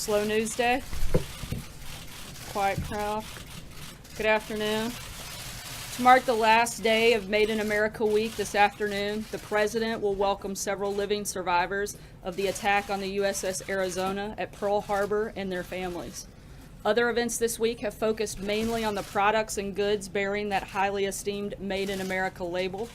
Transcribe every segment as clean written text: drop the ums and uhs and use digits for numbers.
slow news day. Quiet crowd. Good afternoon. To mark the last day of Made in America Week this afternoon, the President will welcome several living survivors of the attack on the USS Arizona at Pearl Harbor and their families. Other events this week have focused mainly on the products and goods bearing that highly esteemed Made in America label.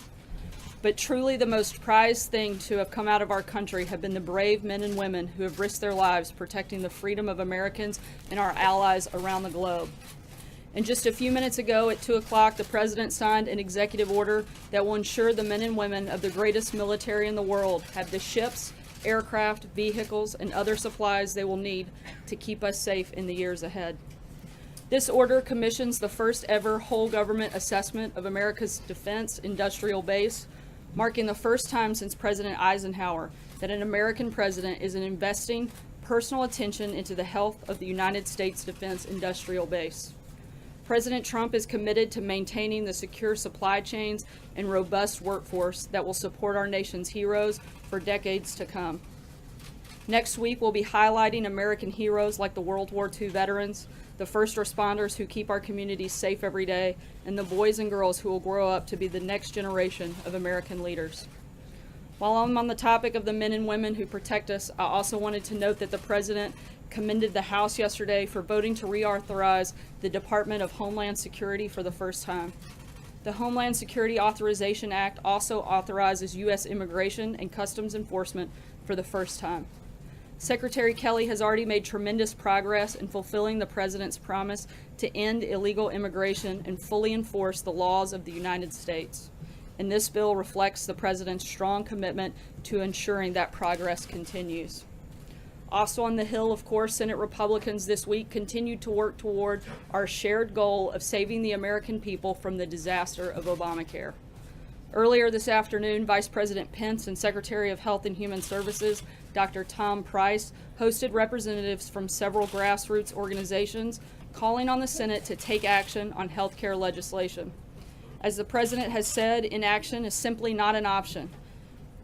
But truly the most prized thing to have come out of our country have been the brave men and women who have risked their lives protecting the freedom of Americans and our allies around the globe. And just a few minutes ago at 2 o'clock, the President signed an executive order that will ensure the men and women of the greatest military in the world have the ships, aircraft, vehicles, and other supplies they will need to keep us safe in the years ahead. This order commissions the first ever whole government assessment of America's defense industrial base, marking the first time since President Eisenhower that an American president is investing personal attention into the health of the United States defense industrial base. President Trump is committed to maintaining the secure supply chains and robust workforce that will support our nation's heroes for decades to come. Next week, we'll be highlighting American heroes like the World War II veterans, the first responders who keep our communities safe every day, and the boys and girls who will grow up to be the next generation of American leaders. While I'm on the topic of the men and women who protect us, I also wanted to note that the President commended the House yesterday for voting to reauthorize the Department of Homeland Security for the first time. The Homeland Security Authorization Act also authorizes U.S. Immigration and Customs Enforcement for the first time. Secretary Kelly has already made tremendous progress in fulfilling the President's promise to end illegal immigration and fully enforce the laws of the United States. And this bill reflects the President's strong commitment to ensuring that progress continues. Also on the Hill, of course, Senate Republicans this week continued to work toward our shared goal of saving the American people from the disaster of Obamacare. Earlier this afternoon, Vice President Pence and Secretary of Health and Human Services, Dr. Tom Price, hosted representatives from several grassroots organizations calling on the Senate to take action on health care legislation. As the President has said, inaction is simply not an option.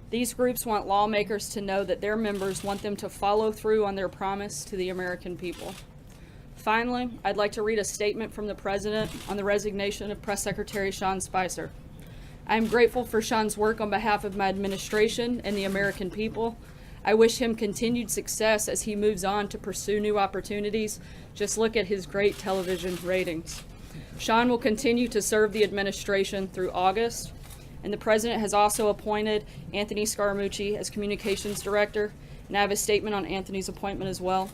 These groups want lawmakers to know that their members want them to follow through on their promise to the American people. Finally, I'd like to read a statement from the President on the resignation of Press Secretary Sean Spicer. I am grateful for Sean's work on behalf of my administration and the American people. I wish him continued success as he moves on to pursue new opportunities. Just look at his great television ratings. Sean will continue to serve the administration through August. And the President has also appointed Anthony Scaramucci as Communications Director, and I have a statement on Anthony's appointment as well.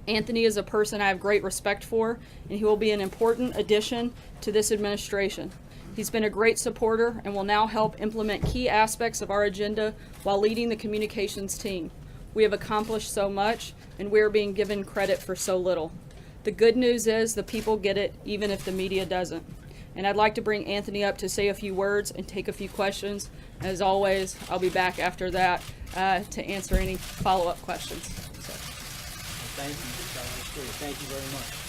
Anthony is a person I have great respect for, and he will be an important addition to this administration. He's been a great supporter and will now help implement key aspects of our agenda while leading the communications team. We have accomplished so much, and we are being given credit for so little. The good news is the people get it, even if the media doesn't. And I'd like to bring Anthony up to say a few words and take a few questions. As always, I'll be back after that to answer any follow-up questions. So. Thank you. Thank you very much.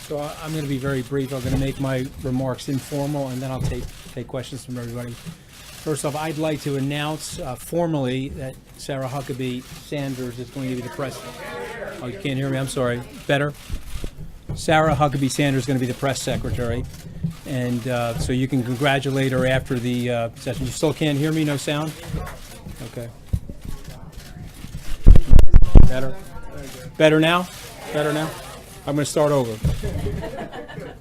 So I'm going to be very brief. I'm going to make my remarks informal, and then I'll take questions from everybody. First off, I'd like to announce formally that Sarah Huckabee Sanders is going to be the press. Oh, you can't hear me? I'm sorry. Better? Sarah Huckabee Sanders is going to be the press secretary. And so you can congratulate her after the session. You still can't hear me? No sound? Okay. Better? Better now? Better now? I'm going to start over.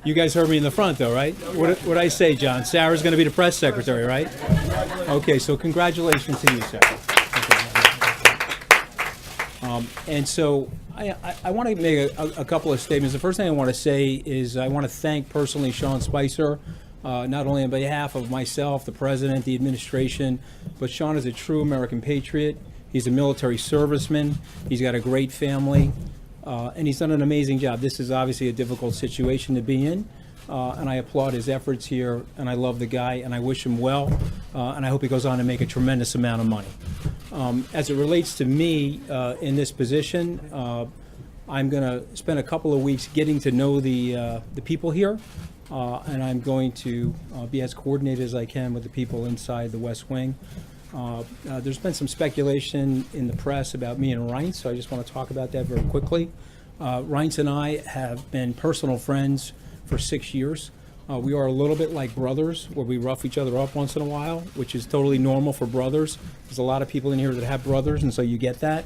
You guys heard me in the front, though, right? What did I say, John? Sarah's going to be the press secretary, right? Okay, so congratulations to you, Sarah. Okay. And so I want to make a couple of statements. The first thing I want to say is I want to thank personally Sean Spicer, not only on behalf of myself, the President, the administration, but Sean is a true American patriot. He's a military serviceman. He's got a great family. And he's done an amazing job. This is obviously a difficult situation to be in, and I applaud his efforts here, and I love the guy, and I wish him well, and I hope he goes on to make a tremendous amount of money. As it relates to me in this position, I'm going to spend a couple of weeks getting to know the people here, and I'm going to be as coordinated as I can with the people inside the West Wing. There's been some speculation in the press about me and Reince, so I just want to talk about that very quickly. Reince and I have been personal friends for 6 years. We are a little bit like brothers, where we rough each other up once in a while, which is totally normal for brothers. There's a lot of people in here that have brothers, and so you get that.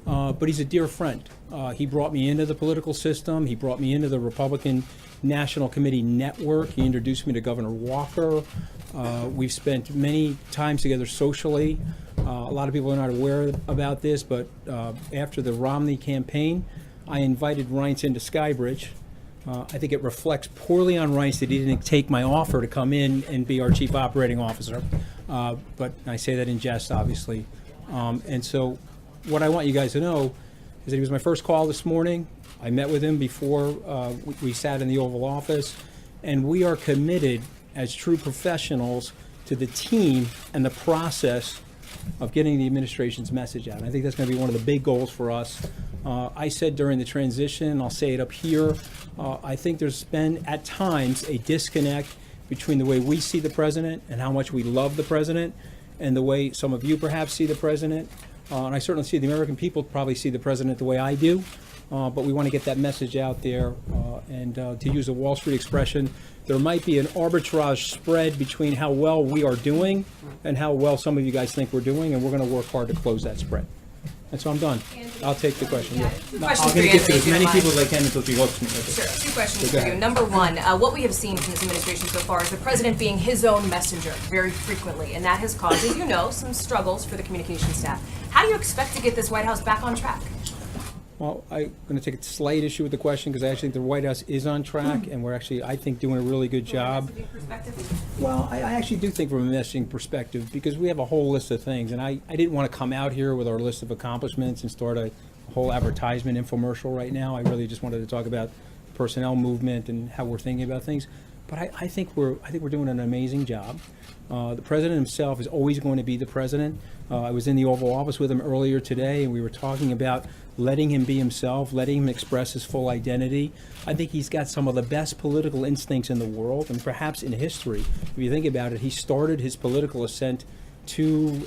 But he's a dear friend. He brought me into the political system. He brought me into the Republican National Committee network. He introduced me to Governor Walker. We've spent many times together socially. A lot of people are not aware about this, but after the Romney campaign, I invited Reince into Skybridge. I think it reflects poorly on Reince that he didn't take my offer to come in and be our chief operating officer. But I say that in jest, obviously. And so what I want you guys to know is that he was my first call this morning. I met with him before we sat in the Oval Office, and we are committed as true professionals to the team and the process of getting the administration's message out. And I think that's going to be one of the big goals for us. I said during the transition, I'll say it up here, I think there's been at times a disconnect between the way we see the president and how much we love the president and the way some of you perhaps see the president. And I certainly see the American people probably see the president the way I do. But we want to get that message out there. And to use a Wall Street expression, there might be an arbitrage spread between how well we are doing and how well some of you guys think we're doing, and we're going to work hard to close that spread. And so I'm done. I'll take the question. Yeah, Yeah. two questions I'm going for to you, get to as Anthony, many if you people don't as I can until she looks at me. Sure. Two questions Go for you. ahead. Number one, what we have seen from this administration so far is the president being his own messenger very frequently, and that has caused, as you know, some struggles for the communication staff. How do you expect to get this White House back on track? Well, I'm going to take a slight issue with the question because I actually think the White House is on track, and we're actually, I think, doing a really good job. From a messaging perspective? Well, I actually do think from a messaging perspective, because we have a whole list of things, and I didn't want to come out here with our list of accomplishments and start a whole advertisement infomercial right now. I really just wanted to talk about personnel movement and how we're thinking about things. But I think we're doing an amazing job. The president himself is always going to be the president. I was in the Oval Office with him earlier today, and we were talking about letting him be himself, letting him express his full identity. I think he's got some of the best political instincts in the world, and perhaps in history. If you think about it, he started his political ascent two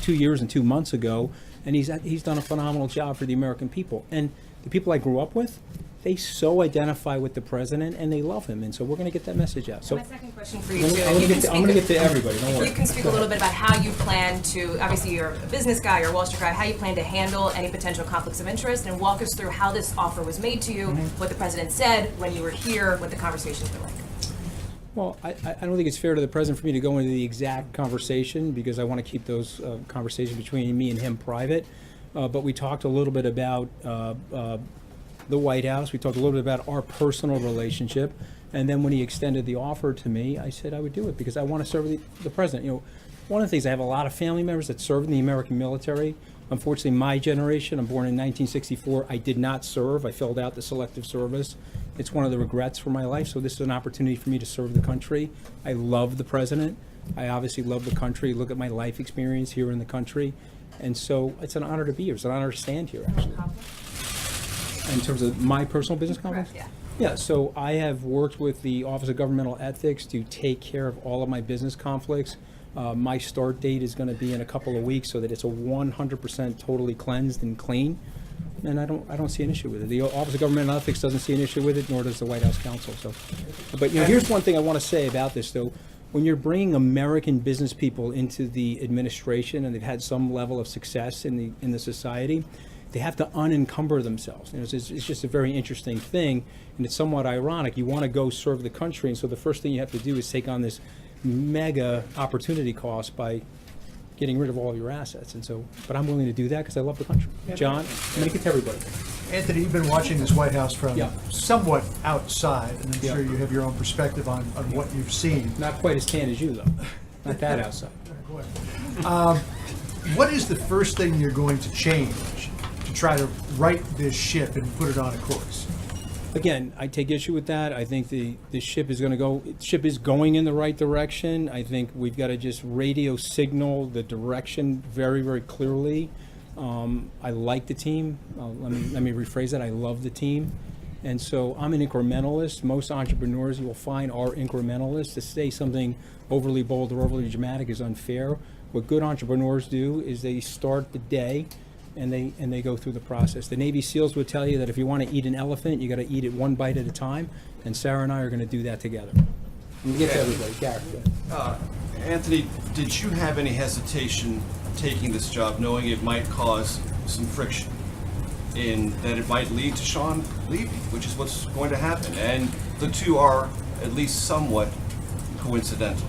years and 2 months ago, and he's done a phenomenal job for the American people. And the people I grew up with, they so identify with the president and they love him, and so we're going to get that message out. So My second question for you, I'm too. going to get to everybody. Don't worry. You can speak a little bit about how you plan to, obviously you're a business guy, you're a Wall Street guy, how you plan to handle any potential conflicts of interest, and walk us through how this offer was made to you, what the president said when you were here, what the conversations were like. Well, I don't think it's fair to the president for me to go into the exact conversation because I want to keep those conversations between me and him private. But we talked a little bit about the White House. We talked a little bit about our personal relationship. And then when he extended the offer to me, I said I would do it because I want to serve the president. You know, one of the things, I have a lot of family members that serve in the American military. Unfortunately, my generation, I'm born in 1964, I did not serve. I filled out the selective service. It's one of the regrets for my life. So this is an opportunity for me to serve the country. I love the president. I obviously love the country. Look at my life experience here in the country. And so it's an honor to be here. It's an honor to stand here, actually. In terms of my personal business conflicts? Correct, Yeah, so I have worked with the Office of Governmental Ethics to take care of all of my business conflicts. My start date is going to be in a couple of weeks so that it's a 100% totally cleansed and clean. And I don't see an issue with it. The Office of Governmental Ethics doesn't see an issue with it, nor does the White House counsel. So, but you know, here's one thing I want to say about this, though. When you're bringing American business people into the administration and they've had some level of success in the society, they have to unencumber themselves. You know, it's just a very interesting thing, and it's somewhat ironic. You want to go serve the country, and so the first thing you have to do is take on this mega opportunity cost by getting rid of all your assets. And so, but I'm willing to do that because I love the country. John, I'm going to get to everybody. Anthony, you've been watching this White House from Yeah. somewhat outside, and I'm Yeah. sure you have your own perspective on what you've seen. Not quite as tan as you, though. Not that outside. What is the first thing you're going to change to try to right this ship and put it on a course? Again, I take issue with that. I think the ship is going in the right direction. I think we've got to just radio signal the direction very, very clearly. I like the team. Let me rephrase that. I love the team. And so I'm an incrementalist. Most entrepreneurs you will find are incrementalists. To say something overly bold or overly dramatic is unfair. What good entrepreneurs do is they start the day and they go through the process. The Navy SEALs would tell you that if you want to eat an elephant, you got to eat it one bite at a time, and Sarah and I are going to do that together. We get to everybody. Gareth, go ahead. Anthony, did you have any hesitation taking this job, knowing it might cause some friction, in that it might lead to Sean leaving, which is what's going to happen, and the two are at least somewhat coincidental?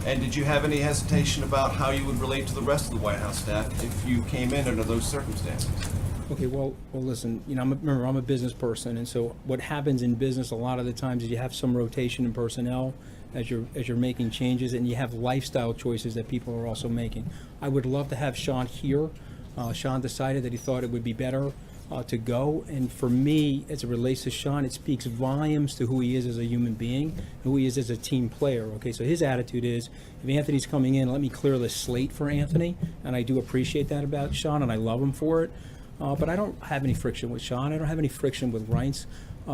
And did you have any hesitation about how you would relate to the rest of the White House staff if you came in under those circumstances? Okay, well, listen, you know, remember, I'm a business person, and so what happens in business a lot of the times is you have some rotation in personnel as you're making changes, and you have lifestyle choices that people are also making. I would love to have Sean here. Sean decided that he thought it would be better to go, and for me, as it relates to Sean, it speaks volumes to who he is as a human being, who he is as a team player. Okay, so his attitude is, if Anthony's coming in, let me clear the slate for Anthony, and I do appreciate that about Sean, and I love him for it. But I don't have any friction with Sean. I don't have any friction with Reince.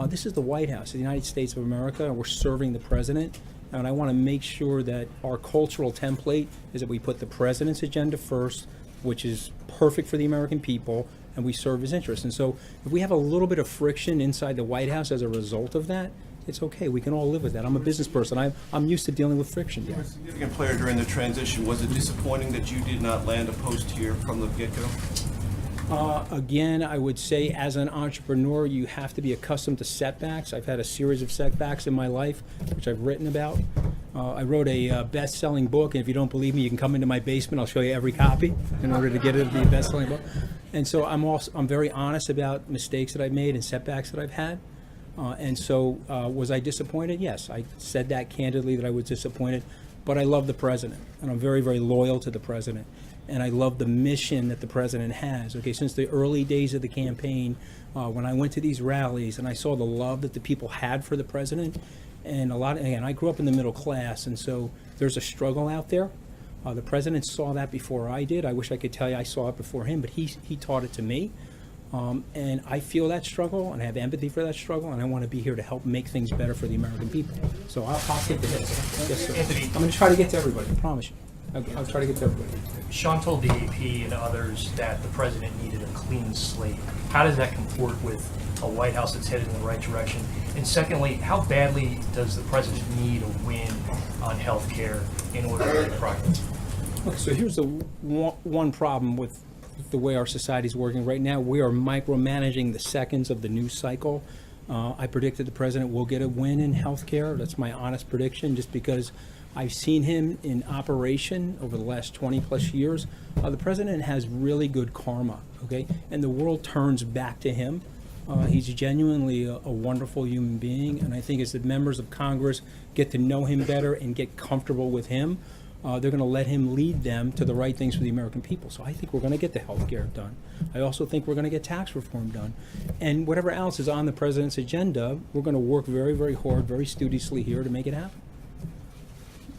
This is the White House, the United States of America, and we're serving the president. And I want to make sure that our cultural template is that we put the president's agenda first, which is perfect for the American people, and we serve his interests. And so if we have a little bit of friction inside the White House as a result of that, it's okay. We can all live with that. I'm a business person. I'm used to dealing with friction. You were a significant player during the transition. Was it disappointing that you did not land a post here from the get-go? Again, I would say as an entrepreneur, you have to be accustomed to setbacks. I've had a series of setbacks in my life, which I've written about. I wrote a best-selling book, and if you don't believe me, you can come into my basement. I'll show you every copy in order to get it to be a best-selling book. And so I'm very honest about mistakes that I've made and setbacks that I've had. And so was I disappointed? Yes, I said that candidly, that I was disappointed. But I love the president, and I'm very, very loyal to the president. And I love the mission that the president has. Okay, since the early days of the campaign, when I went to these rallies and I saw the love that the people had for the president, and again, I grew up in the middle class, and so there's a struggle out there. The president saw that before I did. I wish I could tell you I saw it before him, but he taught it to me. And I feel that struggle, and I have empathy for that struggle, and I want to be here to help make things better for the American people. So I'll take the hit. Yes, sir. Anthony. I'm going to try to get to everybody, I promise you. I'll try to get to everybody. Sean told the AP and others that the president needed a clean slate. How does that comport with a White House that's headed in the right direction? And secondly, how badly does the president need a win on health care in order to make progress? Okay, so here's the one problem with the way our society is working right now. We are micromanaging the seconds of the news cycle. I predicted the president will get a win in healthcare. That's my honest prediction, just because I've seen him in operation over the last 20 plus years. The president has really good karma, okay? And the world turns back to him. He's genuinely a wonderful human being, and I think as the members of Congress get to know him better and get comfortable with him, they're going to let him lead them to the right things for the American people. So I think we're going to get the health care done. I also think we're going to get tax reform done. And whatever else is on the president's agenda, we're going to work very, very hard, very studiously here to make it happen.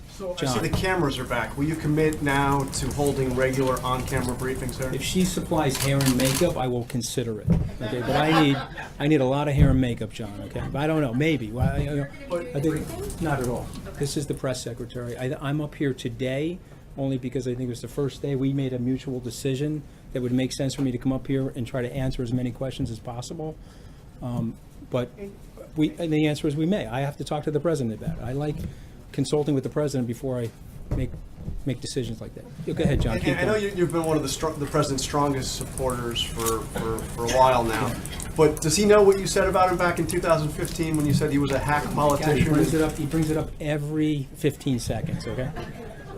So I John. see the cameras are back. Will you commit now to holding regular on-camera briefings here? If she supplies hair and makeup, I will consider it. Okay, but I need a lot of hair and makeup, John. Okay, but I don't know. Maybe. Well, I think not at all. This is the press secretary. I'm up here today only because I think it was the first day we made a mutual decision that would make sense for me to come up here and try to answer as many questions as possible. But and the answer is we may. I have to talk to the president about it. I like consulting with the president before I make decisions like that. Go ahead, John. And I know you've been one of the president's strongest supporters for a while now. But does he know what you said about him back in 2015 when you said he was a hack He politician? brings it up every 15 seconds, okay?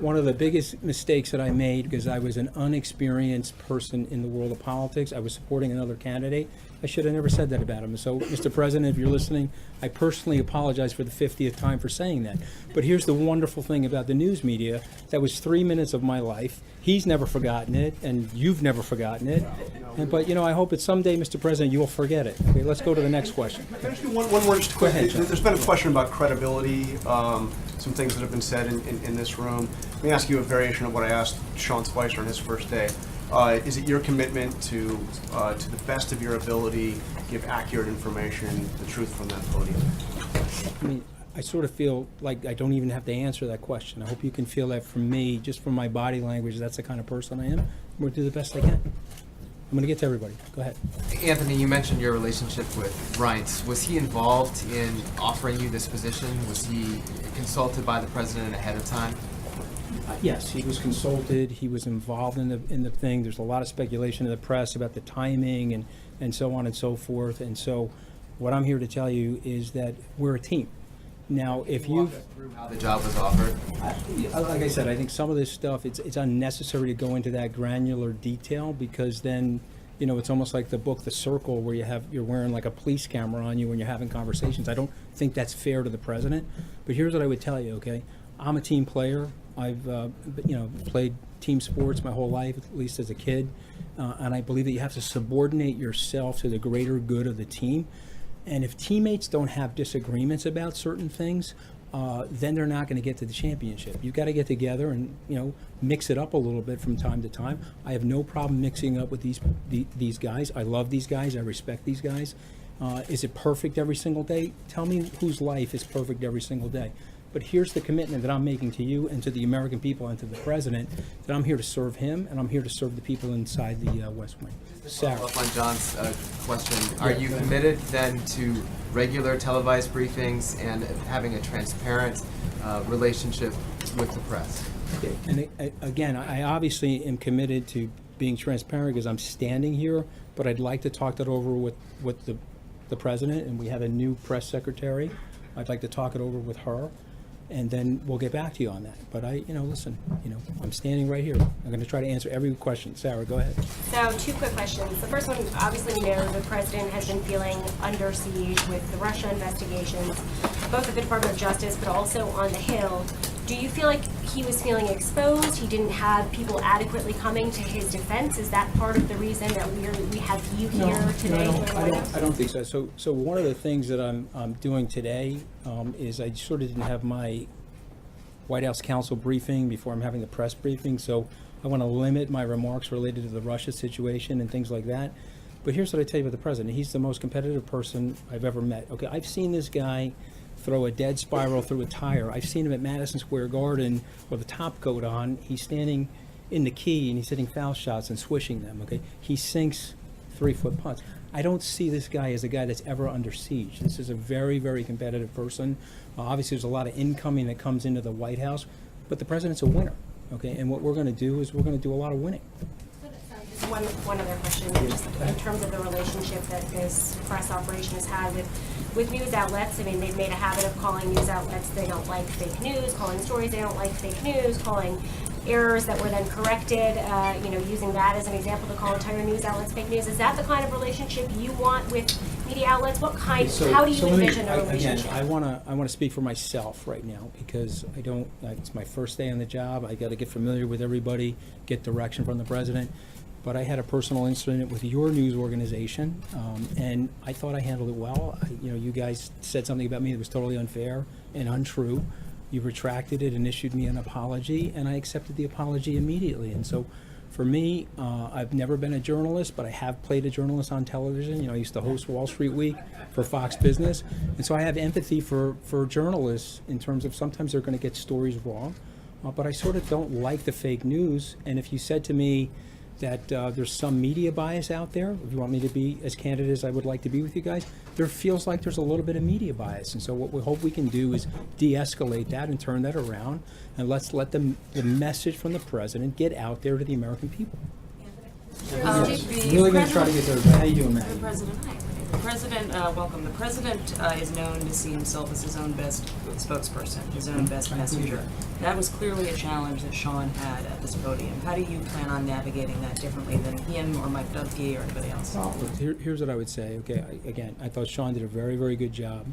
One of the biggest mistakes that I made, because I was an unexperienced person in the world of politics, I was supporting another candidate. I should have never said that about him. So, Mr. President, if you're listening, I personally apologize for the 50th time for saying that. But here's the wonderful thing about the news media. That was 3 minutes of my life. He's never forgotten it, and you've never forgotten it. But, I hope that someday, Mr. President, you will forget it. Okay, let's go to the next question. Can I just do one more just Go quickly? ahead, John. There's been a question about credibility, some things that have been said in this room. Let me ask you a variation of what I asked Sean Spicer on his first day. Is it your commitment to the best of your ability, give accurate information, the truth from that podium? I mean, I sort of feel like I don't even have to answer that question. I hope you can feel that from me, just from my body language. That's the kind of person I am. I'm going to do the best I can. I'm going to get to everybody. Go ahead. Anthony, you mentioned your relationship with Reince. Was he involved in offering you this position? Was he consulted by the president ahead of time? Yes, he was consulted. He was involved in the thing. There's a lot of speculation in the press about the timing and so on and so forth. And so what I'm here to tell you is that we're a team. Now, if Walk you've... us through how the job was offered. Like I said, I think some of this stuff, it's unnecessary to go into that granular detail, because then, you know, it's almost like the book The Circle, where you're wearing like a police camera on you when you're having conversations. I don't think that's fair to the president. But here's what I would tell you, okay? I'm a team player. I've played team sports my whole life, at least as a kid, and I believe that you have to subordinate yourself to the greater good of the team. And if teammates don't have disagreements about certain things, then they're not going to get to the championship. You've got to get together and, you know, mix it up a little bit from time to time. I have no problem mixing up with these guys. I love these guys. I respect these guys. Is it perfect every single day? Tell me whose life is perfect every single day. But here's the commitment that I'm making to you and to the American people and to the president, that I'm here to serve him and I'm here to serve the people inside the West Wing. Sarah. Follow up on John's question. Are you committed then to regular televised briefings and having a transparent relationship with the press? Okay. And again, I obviously am committed to being transparent because I'm standing here, but I'd like to talk that over with the president, and we have a new press secretary. I'd like to talk it over with her, and then we'll get back to you on that. But listen, I'm standing right here. I'm going to try to answer every question. Sarah, go ahead. So, two quick questions. The first one, obviously we know the president has been feeling under siege with the Russia investigations, both at the Department of Justice, but also on the Hill. Do you feel like he was feeling exposed? He didn't have people adequately coming to his defense? Is that part of the reason that we have you here today? I don't think so. So one of the things that I'm doing today is I sort of didn't have my White House counsel briefing before I'm having the press briefing. So I want to limit my remarks related to the Russia situation and things like that. But here's what I tell you about the president. He's the most competitive person I've ever met. Okay, I've seen this guy throw a dead spiral through a tire. I've seen him at Madison Square Garden with a top coat on. He's standing in the key and he's hitting foul shots and swishing them, okay? He sinks 3-foot putts. I don't see this guy as a guy that's ever under siege. This is a very, very competitive person. Obviously, there's a lot of incoming that comes into the White House, but the president's a winner, okay? And what we're going to do is we're going to do a lot of winning. One other question, just in terms of the relationship that this press operation has had with news outlets. I mean, they've made a habit of calling news outlets they don't like fake news, calling stories they don't like fake news, calling errors that were then corrected, using that as an example to call entire news outlets fake news. Is that the kind of relationship you want with media outlets? How do you envision a relationship? Again, I want to speak for myself right now, because it's my first day on the job. I got to get familiar with everybody, get direction from the president. But I had a personal incident with your news organization, and I thought I handled it well. You guys said something about me that was totally unfair and untrue. You retracted it and issued me an apology, and I accepted the apology immediately. And so for me, I've never been a journalist, but I have played a journalist on television. I used to host Wall Street Week for Fox Business. And so I have empathy for journalists in terms of sometimes they're going to get stories wrong. But I sort of don't like the fake news. And if you said to me that there's some media bias out there, if you want me to be as candid as I would like to be with you guys, there feels like there's a little bit of media bias. And so what we hope we can do is de-escalate that and turn that around, and let's let the message from the president get out there to the American people. Really going to try to get there. How you doing, Matt? Welcome. The president is known to see himself as his own best spokesperson, his own best messenger. That was clearly a challenge that Sean had at this podium. How do you plan on navigating that differently than him or Mike Dubke or anybody else? Here's what I would say. Okay, I thought Sean did a very, very good job.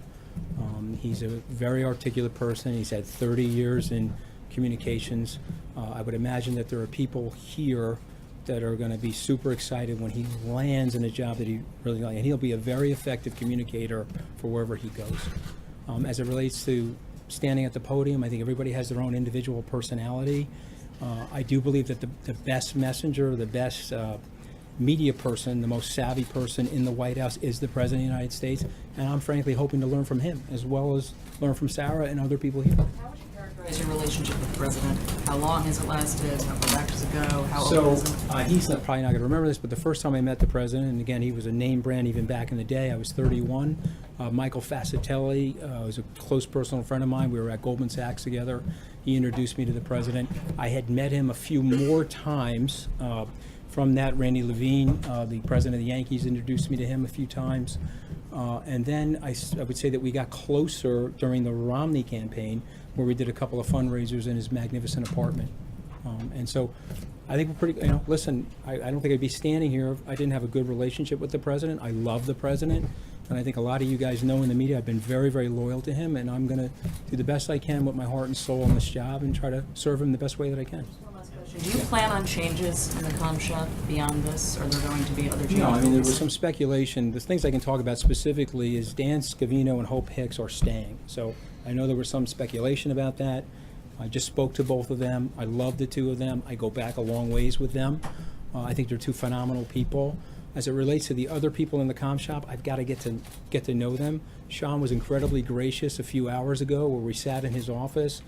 He's a very articulate person. He's had 30 years in communications. I would imagine that there are people here that are going to be super excited when he lands in a job that he really likes. And he'll be a very effective communicator for wherever he goes. As it relates to standing at the podium, I think everybody has their own individual personality. I do believe that the best messenger, the best media person, the most savvy person in the White House is the President of the United States, and I'm frankly hoping to learn from him as well as learn from Sarah and other people here. How would you characterize your relationship with the president? How long has it lasted? How far back does it go? How old So is it? he's probably not going to remember this, but the first time I met the president, and again, he was a name brand even back in the day. I was 31. Michael Fascitelli was a close personal friend of mine. We were at Goldman Sachs together. He introduced me to the president. I had met him a few more times. From that, Randy Levine, the president of the Yankees, introduced me to him a few times. And then I would say that we got closer during the Romney campaign, where we did a couple of fundraisers in his magnificent apartment. And so I think we're pretty, listen, I don't think I'd be standing here if I didn't have a good relationship with the president. I love the president. And I think a lot of you guys know in the media, I've been very, very loyal to him. And I'm going to do the best I can with my heart and soul on this job and try to serve him the best way that I can. Do you plan on changes in the comm shop beyond this? Are there going to be other changes? No, I mean, there was some speculation. The things I can talk about specifically is Dan Scavino and Hope Hicks are staying. So I know there was some speculation about that. I just spoke to both of them. I love the two of them. I go back a long ways with them. I think they're two phenomenal people. As it relates to the other people in the comm shop, I've got to get to know them. Sean was incredibly gracious a few hours ago where we sat in his office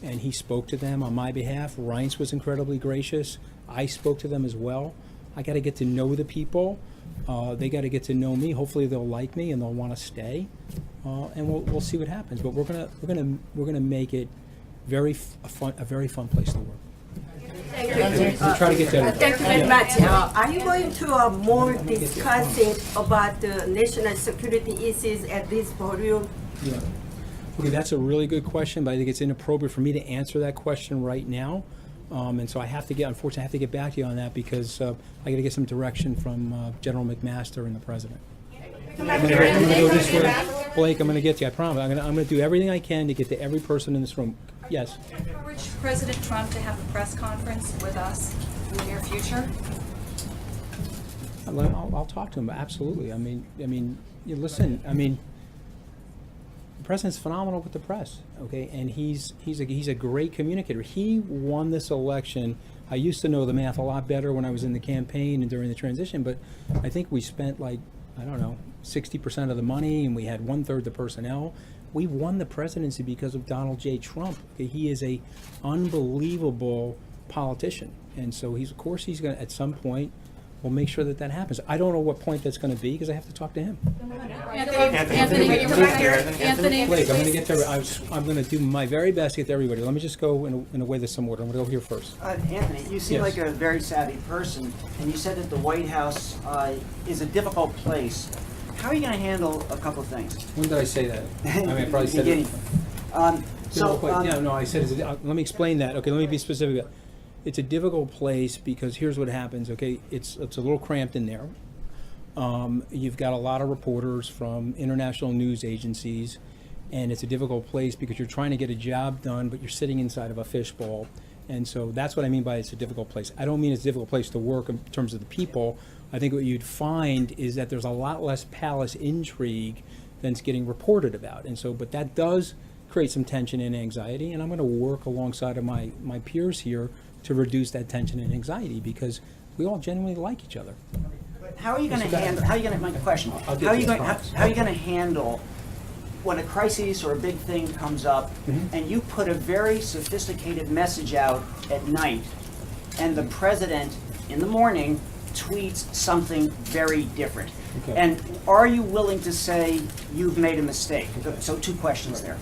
and he spoke to them on my behalf. Reince was incredibly gracious. I spoke to them as well. I got to get to know the people. They got to get to know me. Hopefully they'll like me and they'll want to stay. And we'll see what happens. But we're gonna make it a very fun place to work. We'll try to get that. Thank you very much. Are you going to more discussing about the national security issues at this podium? Yeah. Okay, that's a really good question, but I think it's inappropriate for me to answer that question right now. And so unfortunately, I have to get back to you on that because I got to get some direction from General McMaster and the President. I'm going to go this way. Blake, I'm going to get to you, I promise. I'm going to do everything I can to get to every person in this room. Yes? Encourage President Trump to have a press conference with us in the near future? I'll talk to him, absolutely. I mean, listen, the president's phenomenal with the press, okay, and he's a great communicator. He won this election. I used to know the math a lot better when I was in the campaign and during the transition, but I think we spent 60% of the money, and we had 1/3 the personnel. We won the presidency because of Donald J. Trump. Okay? He is a unbelievable politician, and so he's going to at some point. We'll make sure that happens. I don't know what point that's going to be because I have to talk to him. Anthony, Blake, I'm going to get to. I'm going to do my very best to get to everybody. Let me just go in a way that's some order. I'm going to go here first. Anthony, you seem like a very savvy person, and you said that the White House is a difficult place. How are you going to handle a couple of things? When did I say that? I probably said it. I said, let me explain that. Okay, let me be specific. It's a difficult place because here's what happens, okay? It's a little cramped in there. You've got a lot of reporters from international news agencies, and it's a difficult place because you're trying to get a job done, but you're sitting inside of a fishbowl. And so that's what I mean by it's a difficult place. I don't mean it's a difficult place to work in terms of the people. I think what you'd find is that there's a lot less palace intrigue than's getting reported about. And so, but that does create some tension and anxiety, and I'm going to work alongside of my peers here to reduce that tension and anxiety because we all genuinely like each other. How are you going to handle? How are you going to? My question. How are you going to handle when a crisis or a big thing comes up, and you put a very sophisticated message out at night, and the president in the morning tweets something very different? Okay. And are you willing to say you've made a mistake? So 2 questions there.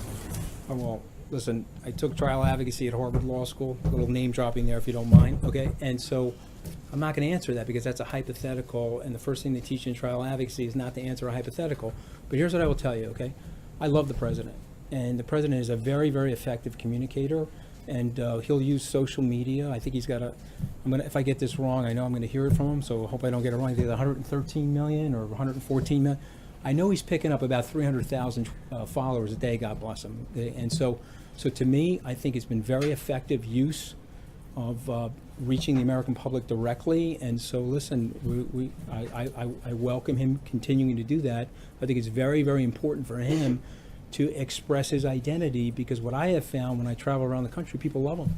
Oh, well, listen, I took trial advocacy at Harvard Law School, a little name dropping there if you don't mind, okay? And so I'm not going to answer that because that's a hypothetical, and the first thing they teach in trial advocacy is not to answer a hypothetical. But here's what I will tell you, okay? I love the president, and the president is a very, very effective communicator, and he'll use social media. I think he's got if I get this wrong, I know I'm going to hear it from him, so I hope I don't get it wrong. Either 113 million or 114 million. I know he's picking up about 300,000 followers a day, God bless him. And so to me, I think it's been very effective use of reaching the American public directly. And so listen, I welcome him continuing to do that. I think it's very, very important for him to express his identity because what I have found when I travel around the country, people love him.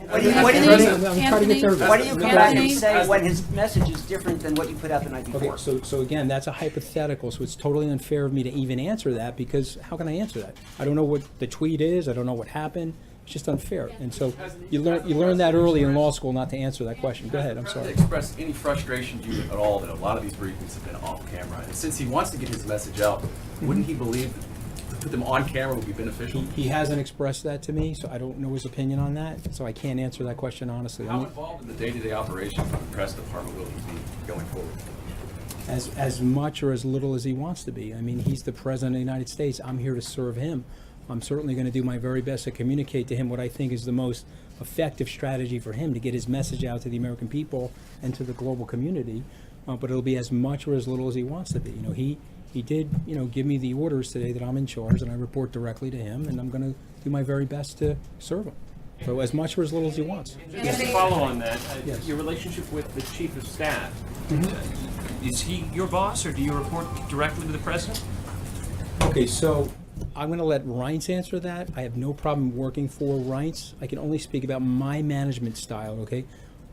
What do you I'm trying to get to everybody. Why do you come back and Anthony? say when his message is different than what you put out the night before? Okay, so again, that's a hypothetical, so it's totally unfair of me to even answer that, because how can I answer that? I don't know what the tweet is, I don't know what happened, it's just unfair. And so you learn that early in law school not to answer that question. Go ahead, I'm sorry. Express any frustration to you at all that a lot of these briefings have been off camera? And since he wants to get his message out, wouldn't he believe that to put them on camera would be beneficial? He hasn't expressed that to me, so I don't know his opinion on that, so I can't answer that question honestly. How involved in the day-to-day operation of the press department will he be going forward? As much or as little as he wants to be. I mean, he's the President of the United States. I'm here to serve him. I'm certainly going to do my very best to communicate to him what I think is the most effective strategy for him to get his message out to the American people and to the global community. But it'll be as much or as little as he wants to be. You know, he did, give me the orders today that I'm in charge, and I report directly to him, and I'm going to do my very best to serve him. So as much or as little as he wants. Just to follow on that, Yes. your relationship with the chief of staff, Mm-hmm. is he your boss, or do you report directly to the president? Okay, so I'm going to let Reince answer that. I have no problem working for Reince. I can only speak about my management style, okay?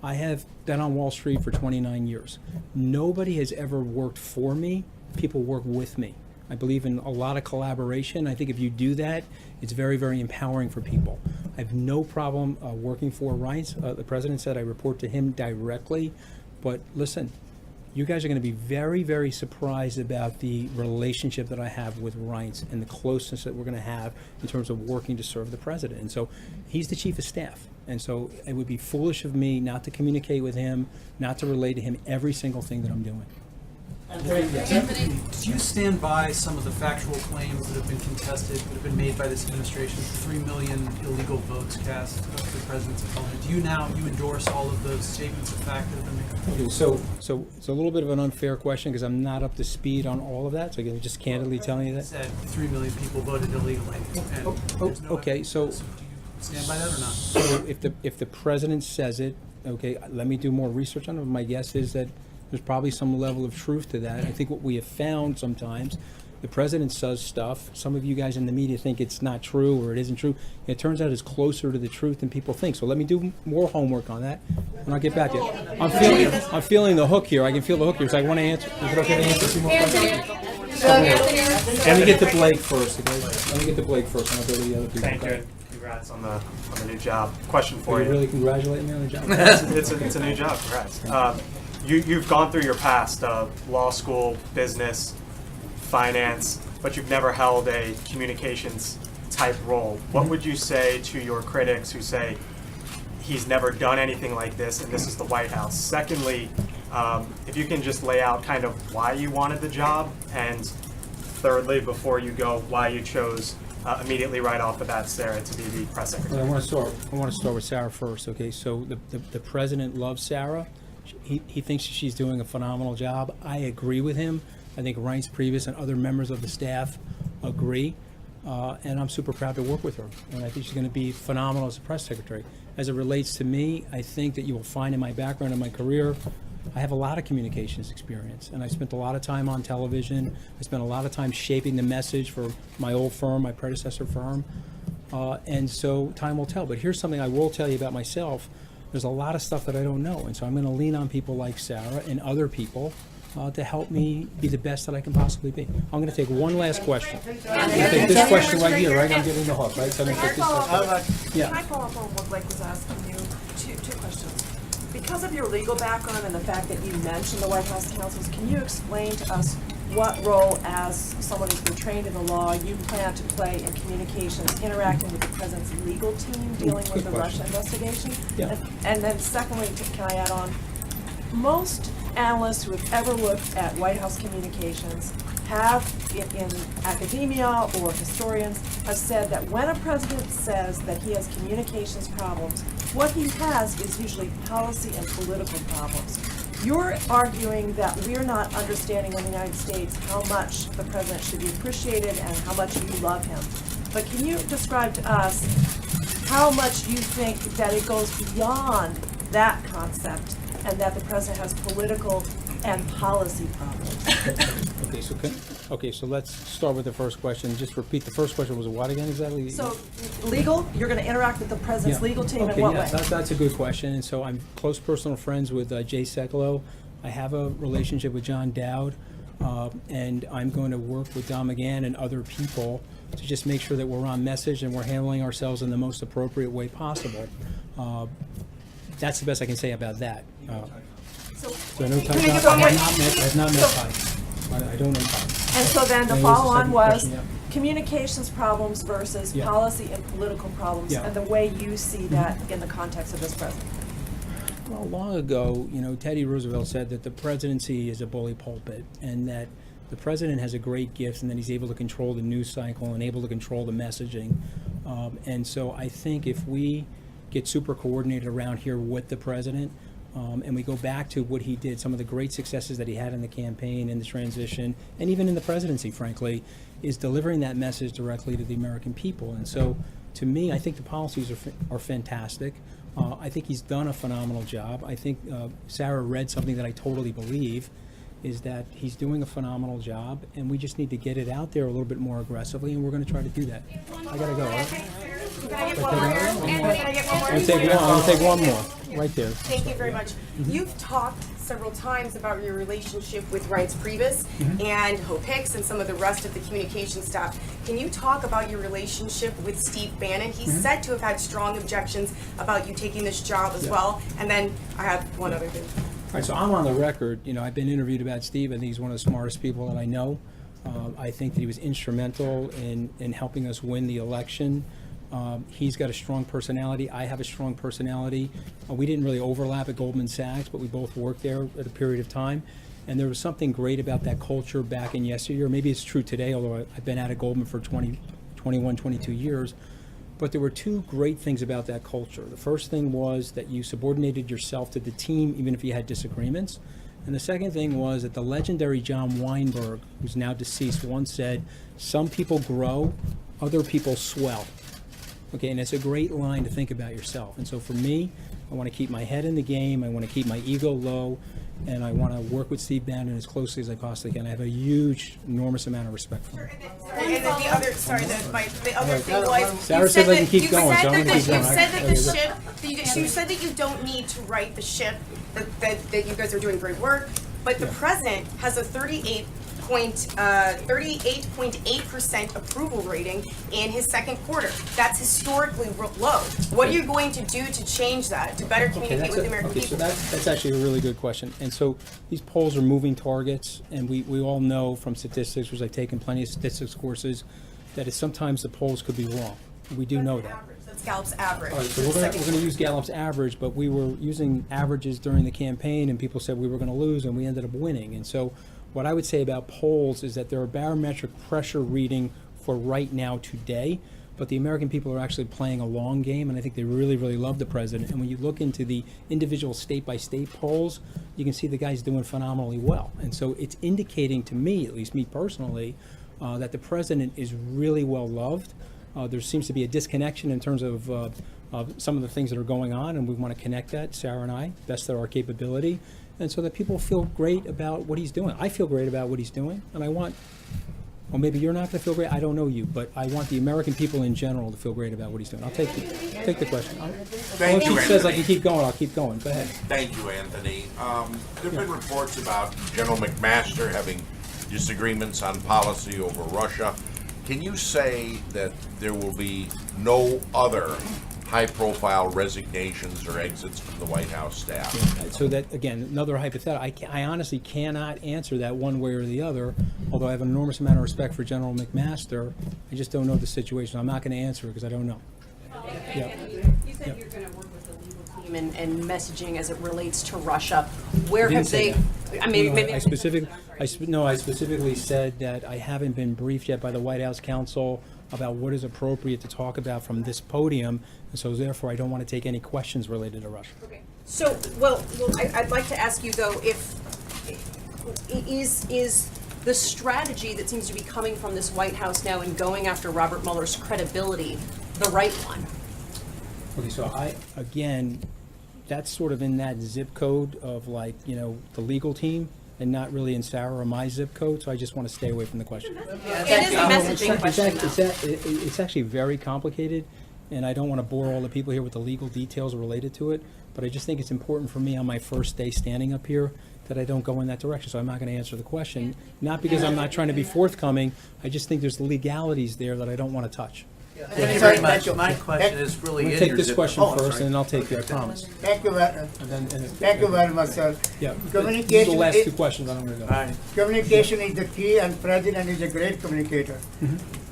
I have been on Wall Street for 29 years. Nobody has ever worked for me. People work with me. I believe in a lot of collaboration. I think if you do that, it's very, very empowering for people. I have no problem working for Reince. The president said I report to him directly. But listen, you guys are going to be very, very surprised about the relationship that I have with Reince and the closeness that we're going to have in terms of working to serve the president. And so he's the chief of staff. And so it would be foolish of me not to communicate with him, not to relay to him every single thing that I'm doing. Do you stand by some of the factual claims that have been contested, that have been made by this administration, 3 million illegal votes cast of the president's opponent? Do you endorse all of those statements of fact that have been made? Okay, so it's a little bit of an unfair question because I'm not up to speed on all of that. So again, just candidly telling you that. Said 3 million people voted illegally. And there's no Okay, so evidence. Do you stand by that or not? So if the president says it, okay, let me do more research on it. My guess is that there's probably some level of truth to that. I think what we have found sometimes, the president says stuff. Some of you guys in the media think it's not true or it isn't true. It turns out it's closer to the truth than people think. So let me do more homework on that, and I'll get back to you. I'm feeling the hook here. I can feel the hook here. So I want to answer. Is it okay to answer 2 more questions? Let me get to Blake first. Okay? Let me get to Blake first, and I'll go to the other people. Thank you. Congrats on the new job. Question for Are you. you really congratulating me on the job? It's a new job. Congrats. You've gone through your past law school, business, finance, but you've never held a communications type role. What would you say to your critics who say he's never done anything like this and this is the White House? Secondly, if you can just lay out kind of why you wanted the job, and thirdly, before you go, why you chose immediately right off the bat Sarah to be the press secretary. Well, I want to start with Sarah first. Okay, so the president loves Sarah. He thinks she's doing a phenomenal job. I agree with him. I think Reince Priebus and other members of the staff agree, and I'm super proud to work with her. And I think she's going to be phenomenal as a press secretary. As it relates to me, I think that you will find in my background and my career, I have a lot of communications experience, and I spent a lot of time on television. I spent a lot of time shaping the message for my old firm, my predecessor firm, and so time will tell. But here's something I will tell you about myself. There's a lot of stuff that I don't know, and so I'm going to lean on people like Sarah and other people to help me be the best that I can possibly be. I'm going to take one last question. I'm going to take this question right here, right? I'm getting the hook, right? So I'm going to take this question. Can I follow up on what Blake was asking you? Two questions. Because of your legal background and the fact that you mentioned the White House counsels, can you explain to us what role, as someone who's been trained in the law, you plan to play in communications, interacting with the president's legal team, dealing with the Russia investigation? Yeah. And then secondly, can I add on, most analysts who have ever looked at White House communications have, in academia or historians, have said that when a president says that he has communications problems, what he has is usually policy and political problems. You're arguing that we're not understanding in the United States how much the president should be appreciated and how much you love him. But can you describe to us how much you think that it goes beyond that concept and that the president has political and policy problems. Okay, so let's start with the first question. Just repeat, the first question was what again exactly? So, legal, you're gonna interact with the president's Yeah. legal team in Okay, what yeah, way? That's a good question. And so I'm close personal friends with Jay Sekulow. I have a relationship with John Dowd, and I'm going to work with Don McGahn and other people to just make sure that we're on message and we're handling ourselves in the most appropriate way possible. That's the best I can say about that. So no Can I give one more- I have not met Ty. I don't know Ty. And so then the And what was the follow-on second was question? Yeah. communications problems versus Yeah. policy and political problems, Yeah. and the way you see that in the context of this president. Well, long ago, Teddy Roosevelt said that the presidency is a bully pulpit, and that the president has a great gift, and that he's able to control the news cycle and able to control the messaging. And so I think if we get super coordinated around here with the president, and we go back to what he did, some of the great successes that he had in the campaign, in the transition, and even in the presidency, frankly, is delivering that message directly to the American people. And so, to me, I think the policies are fantastic. I think he's done a phenomenal job. I think Sarah read something that I totally believe, is that he's doing a phenomenal job, and we just need to get it out there a little bit more aggressively, and we're going to try to do that. I gotta go, right? Can I get one more? Can I get one more? I'm gonna take one more, right there. Thank you very much. You've talked several times about your relationship with Reince Priebus and Hope Hicks and some of the rest of the communication staff. Can you talk about your relationship with Steve Bannon? He's said to have had strong objections about you taking this job as well. And then I have one other thing. All right, so I'm on the record. I've been interviewed about Steve. I think he's one of the smartest people that I know. I think that he was instrumental in helping us win the election. He's got a strong personality. I have a strong personality. We didn't really overlap at Goldman Sachs, but we both worked there at a period of time. And there was something great about that culture back in yesteryear. Maybe it's true today, although I've been out of Goldman for 21, 22 years. But there were two great things about that culture. The first thing was that you subordinated yourself to the team, even if you had disagreements. And the second thing was that the legendary John Weinberg, who's now deceased, once said, "Some people grow, other people swell." Okay, and it's a great line to think about yourself. And so for me, I want to keep my head in the game, I want to keep my ego low, and I want to work with Steve Bannon as closely as I possibly can. I have a huge, enormous amount of respect for him. And then the other, the other thing was, Sarah says I can keep going, so I'm going to keep going. You said that the ship, you said that you don't need to right the ship, that you guys are doing great work, but the president has a 38.8% approval rating in his second quarter. That's historically low. What are you going to do to change that, to better communicate with the American people? So that's actually a really good question. And so these polls are moving targets, and we all know from statistics, which I've taken plenty of statistics courses, that sometimes the polls could be wrong. We do know that. That's Gallup's average. All right, so we're going to use Gallup's average, but we were using averages during the campaign, and people said we were going to lose, and we ended up winning. And so what I would say about polls is that they're a barometric pressure reading for right now today, but the American people are actually playing a long game, and I think they really, really love the president. And when you look into the individual state-by-state polls, you can see the guy's doing phenomenally well. And so it's indicating to me, at least me personally, that the president is really well loved. There seems to be a disconnection in terms of some of the things that are going on, and we want to connect that, Sarah and I, best of our capability, and so that people feel great about what he's doing. I feel great about what he's doing, and I want, well, maybe you're not going to feel great, I don't know you, but I want the American people in general to feel great about what he's doing. I'll take the question. Thank you, If she says I Anthony. can keep going, I'll keep going. Go ahead. Thank you, Anthony. There have been reports about General McMaster having disagreements on policy over Russia. Can you say that there will be no other high-profile resignations or exits from the White House staff? So that, again, another hypothetical. I honestly cannot answer that one way or the other, although I have an enormous amount of respect for General McMaster. I just don't know the situation. I'm not going to answer it because I don't know. Yeah. You said you're going to work with the legal team and messaging as it relates to Russia. Where I didn't have say they? that. I mean, maybe I specifically said that I haven't been briefed yet by the White House counsel about what is appropriate to talk about from this podium, and so therefore I don't want to take any questions related to Russia. Okay. So, I'd like to ask you though, if is the strategy that seems to be coming from this White House now in going after Robert Mueller's credibility the right one? Okay, so again, that's sort of in that zip code of the legal team. and not really in Sarah or my zip code, so I just want to stay away from the question. It is a messaging question, though. It's actually very complicated, and I don't want to bore all the people here with the legal details related to it, but I just think it's important for me on my first day standing up here that I don't go in that direction, so I'm not going to answer the question. Not because I'm not trying to be forthcoming, I just think there's legalities there that I don't want to touch. Thank you very much. My question is I'm really going in to take your this zip- question Oh, first, sorry. and then I'll take you, I promise. Thank you very, thank you very much, sir. Yeah. Communication The last is- two questions, I'm going to go. Communication is the key, and President is a great communicator.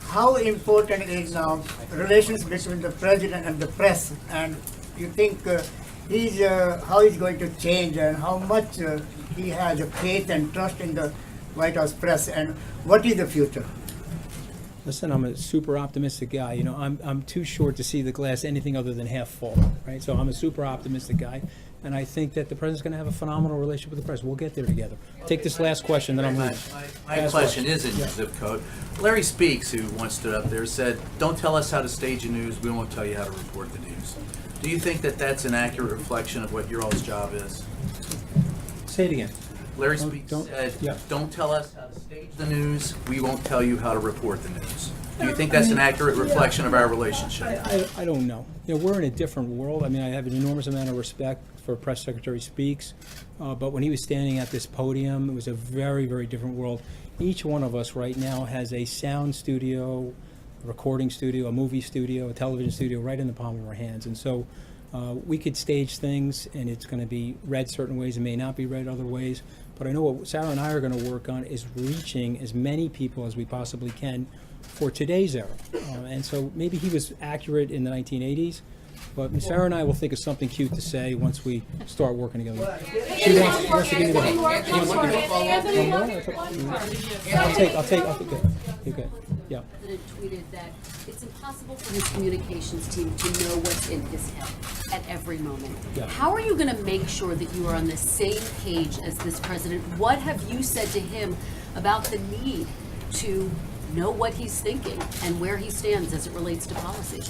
How important is now relations between the President and the press? And you think how he's going to change, and how much he has a faith and trust in the White House press, and what is the future? Listen, I'm a super optimistic guy. You know, I'm too short to see the glass anything other than half full, right? So I'm a super optimistic guy, and I think that the president's going to have a phenomenal relationship with the press. We'll get there together. Take this last question, then I'm leaving. My Last question is in your zip code. Larry Speaks, who once stood up there, said, "Don't tell us how to stage the news. We won't tell you how to report the news." Do you think that that's an accurate reflection of what your all's job is? Say it again. Larry Speaks said, "Don't tell us how to stage the news. We won't tell you how to report the news." Do you think that's an accurate reflection of our relationship? I don't know. You know, we're in a different world. I mean, I have an enormous amount of respect for Press Secretary Speaks, but when he was standing at this podium, it was a very, very different world. Each one of us right now has a sound studio, a recording studio, a movie studio, a television studio right in the palm of our hands. And so we could stage things, and it's going to be read certain ways. It may not be read other ways. But I know what Sarah and I are going to work on is reaching as many people as we possibly can for today's era. And so maybe he was accurate in the 1980s, but Sarah and I will think of something cute to say once we start working together. She wants to give me the I'll take okay. Yeah. President tweeted that it's impossible for his communications team to know what's in his head at every moment. Yeah. How are you going to make sure that you are on the same page as this president? What have you said to him about the need to know what he's thinking and where he stands as it relates to policy?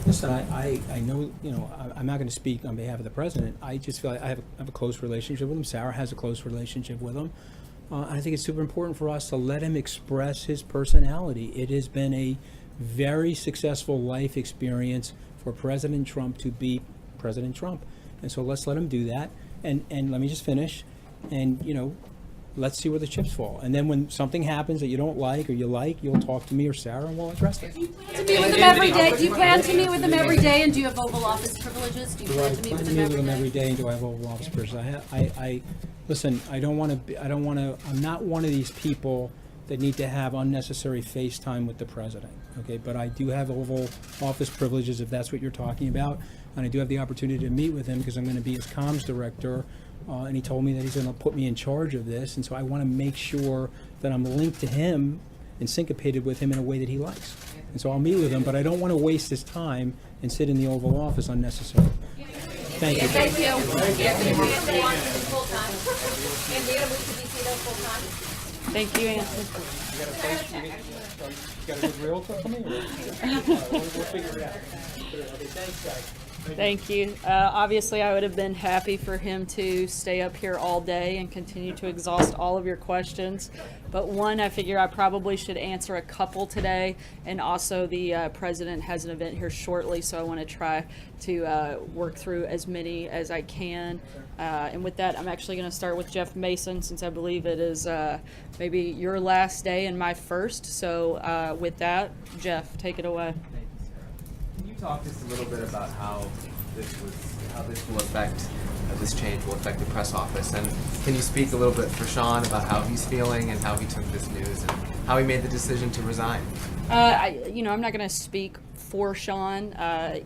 Listen, I know, you know, I'm not going to speak on behalf of the president. I just feel like I have a close relationship with him. Sarah has a close relationship with him. And I think it's super important for us to let him express his personality. It has been a very successful life experience for President Trump to be President Trump. And so let's let him do that. And let me just finish. And, you know, let's see where the chips fall. And then when something happens that you don't like or you like, you'll talk to me or Sarah and we'll address it. Do you plan to meet with him every day? Do you plan to meet with him every day? And do you have Oval Office privileges? Do you plan to meet with him every day? And do I have Oval Office privileges? Listen, I'm not one of these people that need to have unnecessary FaceTime with the president, okay? But I do have Oval Office privileges if that's what you're talking about. And I do have the opportunity to meet with him because I'm going to be his comms director. And he told me that he's going to put me in charge of this. And so I want to make sure that I'm linked to him and syncopated with him in a way that he likes. And so I'll meet with him, but I don't want to waste his time and sit in the Oval Office unnecessarily. Thank you. Thank you. Thank you, Anthony. You got a good realtor for me? We'll figure it out. Okay, thanks, guys. Thank you. Obviously, I would have been happy for him to stay up here all day and continue to exhaust all of your questions. But one, I figure I probably should answer a couple today. And also, the president has an event here shortly, so I want to try to work through as many as I can. And with that, I'm actually going to start with Jeff Mason, since I believe it is maybe your last day and my first. So with that, Jeff, take it away. Can you talk just a little bit about how this will affect, this change will affect the press office? And can you speak a little bit for Sean about how he's feeling and how he took this news and how he made the decision to resign? I'm not going to speak for Sean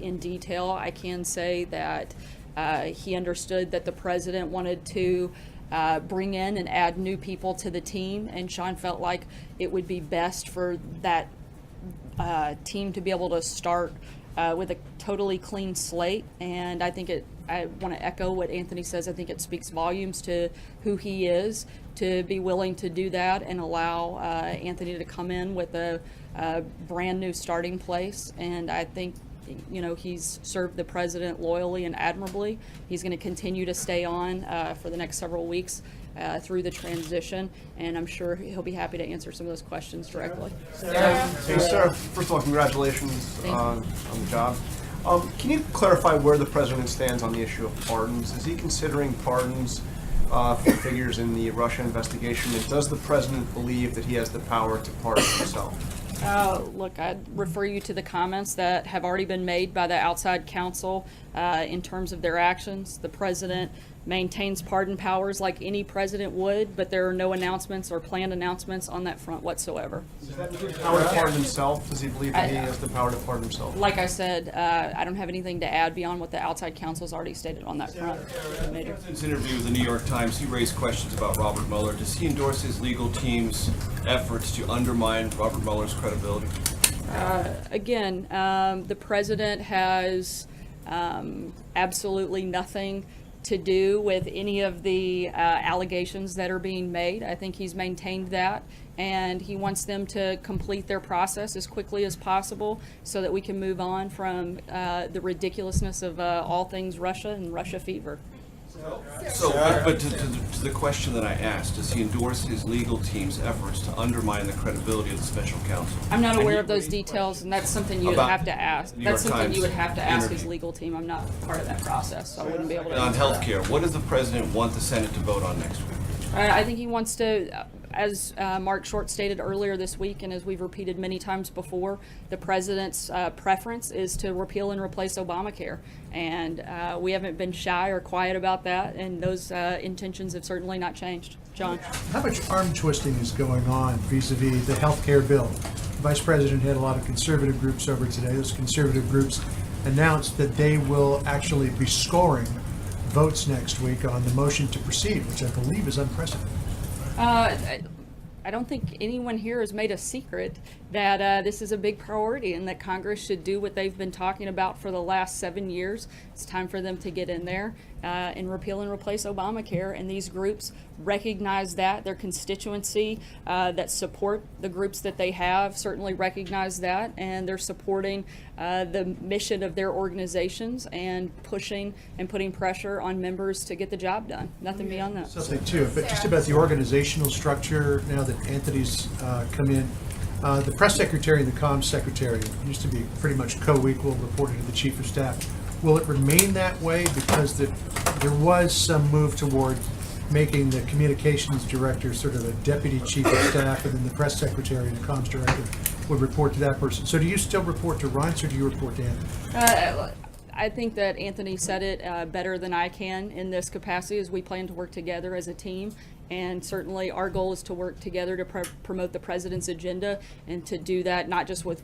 in detail. I can say that he understood that the president wanted to bring in and add new people to the team, and Sean felt like it would be best for that team to be able to start with a totally clean slate. And I think I want to echo what Anthony says. I think it speaks volumes to who he is to be willing to do that and allow Anthony to come in with a brand new starting place. And I think, you know, he's served the president loyally and admirably. He's going to continue to stay on for the next several weeks through the transition, and I'm sure he'll be happy to answer some of those questions directly. Hey, Sarah, first of all, congratulations Thank you. on the job. Can you clarify where the president stands on the issue of pardons? Is he considering pardons for figures in the Russia investigation? And does the president believe that he has the power to pardon himself? Look, I'd refer you to the comments that have already been made by the outside counsel in terms of their actions. The president maintains pardon powers like any president would, but there are no announcements or planned announcements on that front whatsoever. Does that include power to pardon himself? Does he believe that he has the power to pardon himself? Like I said, I don't have anything to add beyond what the outside counsel's already stated on that front. In his interview with the New York Times, he raised questions about Robert Mueller. Does he endorse his legal team's efforts to undermine Robert Mueller's credibility? Again, the president has absolutely nothing to do with any of the allegations that are being made. I think he's maintained that, and he wants them to complete their process as quickly as possible so that we can move on from the ridiculousness of all things Russia and Russia fever. So, but to the question that I asked, does he endorse his legal team's efforts to undermine the credibility of the special counsel? I'm not aware of those details, and that's something you would About have to ask. New York That's something you would Times have to ask his interview. legal team. I'm not part of that process, so I wouldn't be able to On answer that. health care, what does the president want the Senate to vote on next week? I think he wants to, as Mark Short stated earlier this week, and as we've repeated many times before, the president's preference is to repeal and replace Obamacare. And we haven't been shy or quiet about that, and those intentions have certainly not changed. John? How much arm twisting is going on vis-a-vis the health care bill? The Vice President had a lot of conservative groups over today. Those conservative groups announced that they will actually be scoring votes next week on the motion to proceed, which I believe is unprecedented. I don't think anyone here has made a secret that this is a big priority and that Congress should do what they've been talking about for the last 7 years. It's time for them to get in there and repeal and replace Obamacare. And these groups recognize that. Their constituency that support the groups that they have certainly recognize that. And they're supporting the mission of their organizations and pushing and putting pressure on members to get the job done. Nothing beyond that. Something too, but just about the organizational structure now that Anthony's come in. The press secretary and the comms secretary used to be pretty much co-equal, reported to the chief of staff. Will it remain that way because there was some move toward making the communications director sort of a deputy chief of staff, and then the press secretary and the comms director would report to that person? So do you still report to Reince, or do you report to Anthony? I think that Anthony said it better than I can in this capacity, as we plan to work together as a team. And certainly our goal is to work together to promote the president's agenda, and to do that not just with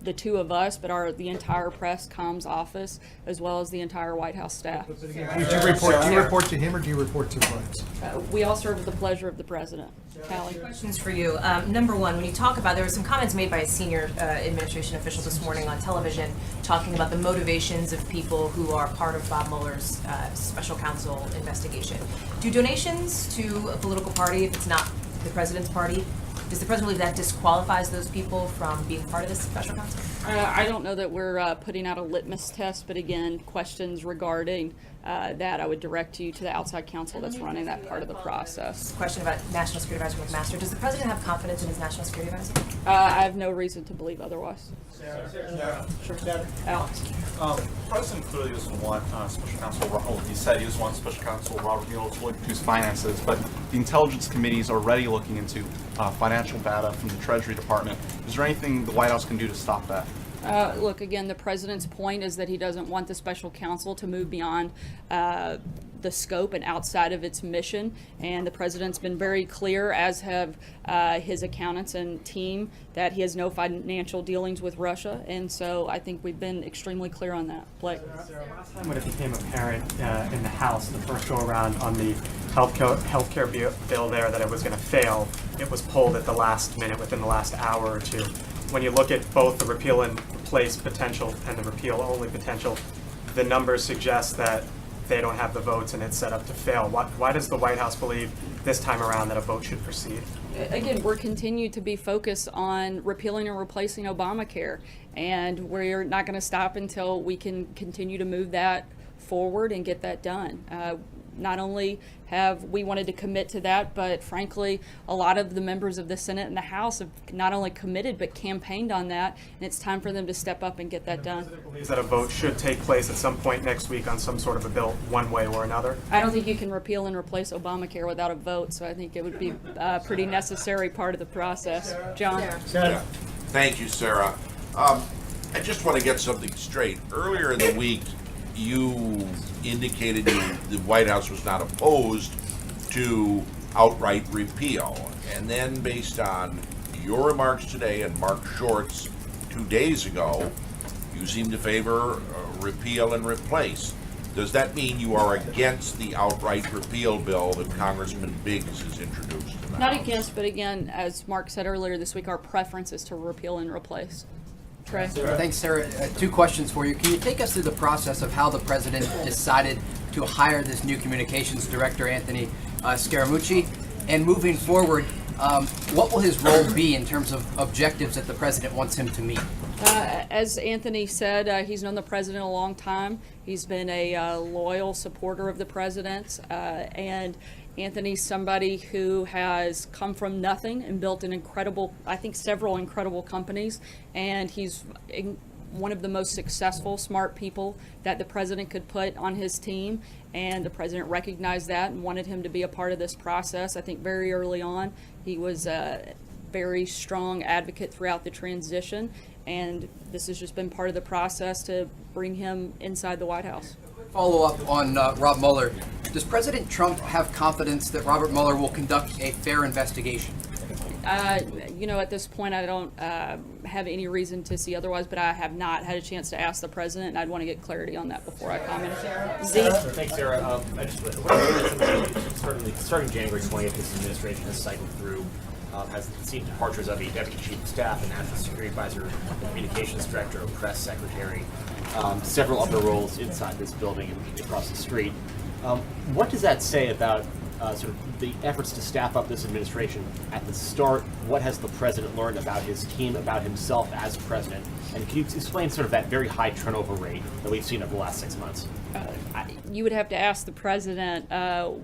the two of us, but the entire press comms office, as well as the entire White House staff. Do you report to him, or do you report to Reince? We all serve at the pleasure of the president. Callie? Questions for you. Number one, when you talk about, there were some comments made by a senior administration official this morning on television talking about the motivations of people who are part of Bob Mueller's special counsel investigation. Do donations to a political party, if it's not the president's party, does the president believe that disqualifies those people from being part of this special counsel? I don't know that we're putting out a litmus test, but again, questions regarding that I would direct you to the outside counsel that's running that part of the process. Question about National Security Advisor McMaster. Does the president have confidence in his National Security Advisor? I have no reason to believe otherwise. Sure. Alex? The president clearly doesn't want special counsel, he said he doesn't want special counsel Robert Mueller to look into his finances, but the intelligence committee is already looking into financial data from the Treasury Department. Is there anything the White House can do to stop that? Look, again, the president's point is that he doesn't want the special counsel to move beyond the scope and outside of its mission. And the president's been very clear, as have his accountants and team, that he has no financial dealings with Russia. And so I think we've been extremely clear on that. Blake? Last time when it became apparent in the House, the first go around on the healthcare bill there, that it was going to fail, it was pulled at the last minute within the last hour or two. When you look at both the repeal and replace potential and the repeal only potential, the numbers suggest that they don't have the votes and it's set up to fail. Why does the White House believe this time around that a vote should proceed? Again, we're continued to be focused on repealing and replacing Obamacare, and we're not going to stop until we can continue to move that forward and get that done. not only have we wanted to commit to that, but frankly, a lot of the members of the Senate and the House have not only committed but campaigned on that, and it's time for them to step up and get that done. Believes that a vote should take place at some point next week on some sort of a bill, one way or another. I don't think you can repeal and replace Obamacare without a vote, so I think it would be a pretty necessary part of the process. John? Yeah. Thank you, Sarah. I just want to get something straight. Earlier in the week, you indicated the White House was not opposed to outright repeal. And then based on your remarks today and Mark Short's 2 days ago, you seem to favor repeal and replace. Does that mean you are against the outright repeal bill that Congressman Biggs has introduced in the Not House? against, but again, as Mark said earlier this week, our preference is to repeal and replace. Trey? Thanks, Sarah. 2 questions for you. Can you take us through the process of how the president decided to hire this new communications director, Anthony Scaramucci? And moving forward, what will his role be in terms of objectives that the president wants him to meet? As Anthony said, he's known the president a long time. He's been a loyal supporter of the president, and Anthony's somebody who has come from nothing and built an incredible, I think several incredible companies, and he's one of the most successful, smart people that the president could put on his team, and the president recognized that and wanted him to be a part of this process. I think very early on, he was a very strong advocate throughout the transition, and this has just been part of the process to bring him inside the White House. Follow up on Rob Mueller. Does President Trump have confidence that Robert Mueller will conduct a fair investigation? You know, at this point, I don't have any reason to see otherwise, but I have not had a chance to ask the president, and I'd want to get clarity on that before I comment. Zeke? Thanks, Sarah. I just starting January 20th, this administration has cycled through, has seen departures of a deputy chief of staff, a national security advisor, a communications director, a press secretary, several other roles inside this building and across the street. What does that say about sort of the efforts to staff up this administration at the start? What has the president learned about his team, about himself as president? And can you explain sort of that very high turnover rate that we've seen over the last 6 months? You would have to ask the president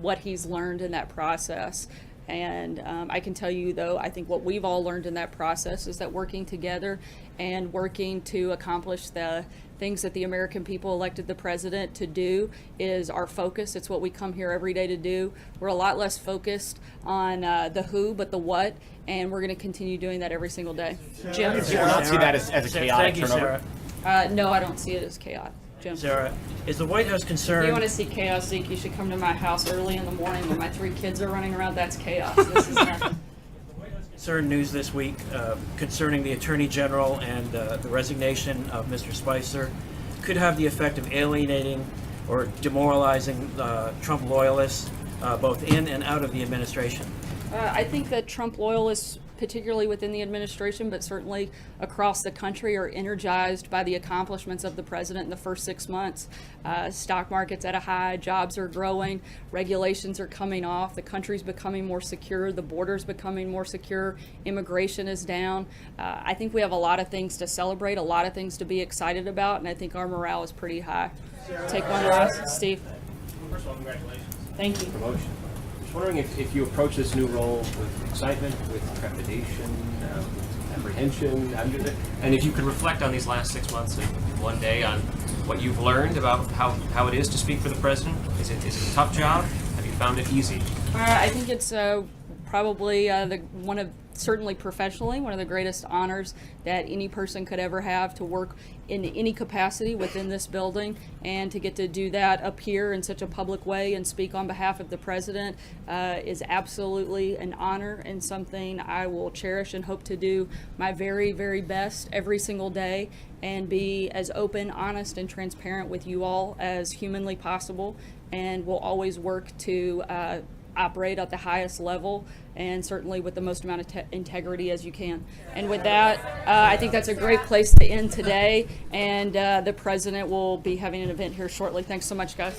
what he's learned in that process. And I can tell you, though, I think what we've all learned in that process is that working together and working to accomplish the things that the American people elected the president to do is our focus. It's what we come here every day to do. We're a lot less focused on the who, but the what, and we're going to continue doing that every single day. Jim? Do you not see that as a chaotic turnover? No, I don't see it as chaotic. Jim? Sarah, is the White House concerned? If you want to see chaos, Zeke, you should come to my house early in the morning when my 3 kids are running around. That's chaos. This is nothing. Concerned news this week concerning the Attorney General and the resignation of Mr. Spicer could have the effect of alienating or demoralizing Trump loyalists both in and out of the administration. I think that Trump loyalists, particularly within the administration, but certainly across the country, are energized by the accomplishments of the president in the first 6 months. Stock market's at a high, jobs are growing, regulations are coming off, the country's becoming more secure, the border's becoming more secure, immigration is down. I think we have a lot of things to celebrate, a lot of things to be excited about, and I think our morale is pretty high. Take one last, Steve. First of all, congratulations. Thank you. Promotion. Just wondering if you approach this new role with excitement, with trepidation, with apprehension, and if you could reflect on these last 6 months in one day on what you've learned about how it is to speak for the president. Is it a tough job? Have you found it easy? I think it's probably certainly professionally, one of the greatest honors that any person could ever have, to work in any capacity within this building, and to get to do that up here in such a public way and speak on behalf of the president is absolutely an honor and something I will cherish and hope to do my very, very best every single day and be as open, honest, and transparent with you all as humanly possible, and will always work to operate at the highest level and certainly with the most amount of integrity as you can. And with that, I think that's a great place to end today, and the president will be having an event here shortly. Thanks so much, guys.